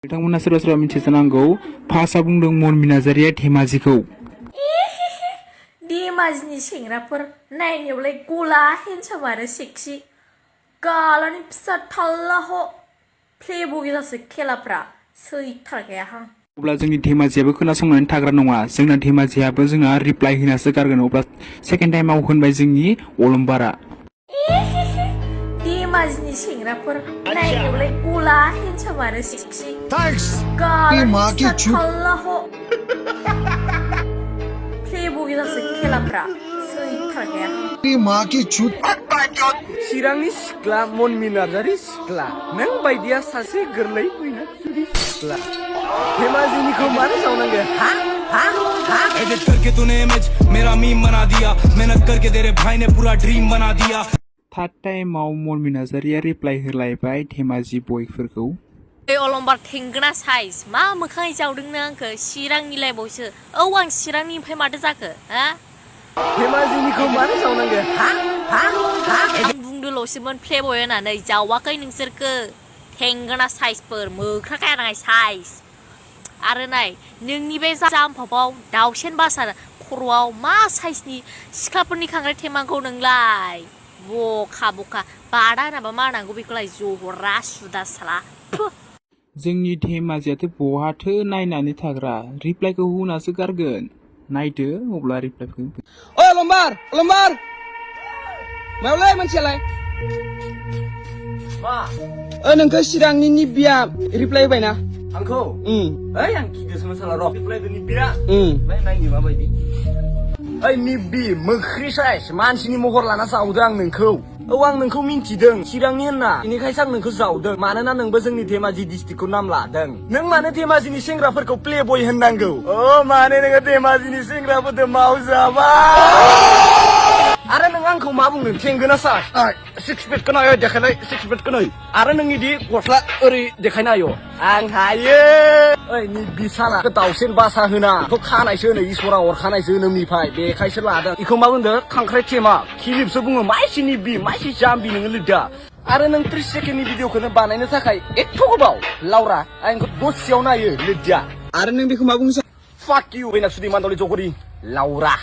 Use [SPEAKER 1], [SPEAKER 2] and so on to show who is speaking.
[SPEAKER 1] बिथांमोना सोरबा सोरबा मिथिजानांगौ भाषा बुंदों मनमि नार्जारिया धेमाजिखौ
[SPEAKER 2] धेमाजिनि सेंग्राफोर नायनायावलाय गला हेन्डसाम आरो सेक्सि गालानि फिसा थाल्ला ह प्लेबय जासो खेलाफ्रा सैथारखायाहां
[SPEAKER 1] अब्ला जोंनि धेमाजियाबो खोनासंनानै थाग्रा नङा जोंना धेमाजियाबो जोंहा रिप्लाइ होनासो गारगोन अब्ला सेकेन्ड टाइमाव होनबाय जोंनि अलंबारा
[SPEAKER 2] धेमाजिनि सेंग्राफोर नायनायावलाय गला हेन्डसाम आरो सेक्सि गालानि फिसा थाल्ला ह प्लेबय जासो खेलाफ्रा
[SPEAKER 3] चिरांनि सिख्ला मनमि नार्जारि सिख्ला नों बायदिया सासे गोरलै मैनाथुरि सिख्ला धेमाजिनिखौ मानो जावनांगो हा हा हा एडिट करके तूने इमेज मेरा मीम बना दिया मेहनत करके तेरे भाई ने पूरा ड्रीम बना दिया
[SPEAKER 1] थार्ड टाइमाव मनमि नार्जारिया रिप्लाइ होलायबाय धेमाजि बयफोरखौ
[SPEAKER 2] अलंबार थेंगोना साइज मा मोखाङै जावदों नों आंखो चिरांनि लाइफआवसो औ आं चिरांनिफ्राय माथो जाखो हा
[SPEAKER 3] धेमाजिनिखौ मानो जावनांगो हा हा हा
[SPEAKER 2] आं बुंदोल'सोमोन प्लेबय होननानै जावाखै नोंसोरखो थेंगोना साइजफोर मोख्रा खानाय साइज आरो नाय नोंनि बे जाम्फाबाव दाउसेन बासा खर'आव मा साइजनि सिख्लाफोरनि खांख्राइ थेमाखौ नोंलाय बखा बखा बादा होनाबा मा होनांगौ बेखौलाय जहरा सुदा साला
[SPEAKER 1] जोंनि धेमाजियाथ' बहाथो नायनानै थाग्रा रिप्लाइखौ होनासो गारगोन नायदो अब्ला रिप्लाइखौ
[SPEAKER 3] ओइ अलंबार मायावलाय मानसियालाय मा नोंखौ चिरांनि निबिया रिप्लाइ होबायना आंखौ ओइ आं गिदिरसोमोन साला र' रिप्लाइ होदो निबिया ओमफ्राय नायनो माबायदि ओइ निबि मोख्रि साइज मानसिनि महर लाना जावदों आं नोंखौ औ आं नोंखौ मिन्थिदों चिरांनि होनना बेनिखायसो आं नोंखौ जावदों मानोना नोंबो जोंनि धेमाजि डिस्ट्रिक्टखौ नाम लादों नों मानो धेमाजिनि सेंग्राफोरखौ प्लेबय होननांगौ माने नोङो धेमाजिनि सेंग्राफोरजों मावजाबा आरो नों आंखौ मा बुंदों थेंगोना साइज सिक्स पेकखौ नाय देखायनाय सिक्स पेकखौ नाय आरो नोंनि दि गस्ला ओरै देखायनायो आं हायो ओइ निबि साला दाउसेन बासा होना बेखौ खानायसो होनो इसरा अरखानायसो जोनोमनिफ्राय बेखायसो लादों बेखौ मा बुंदों खांख्राइ थेमा खिलिपसो बुङो माइसि निबि माइसि जाम्बि नोङो लिरदा आरो नों 30 सेकेन्डनि भिडिअखौनो बानायनो थाखाय एथ' गोबाव लाउरा आंखौ दसेयाव नायो लिरदा आरो नों बेखौ मा बुंसै फाक इउ बैनाक्सुदि मान्दलि जगरि लाउरा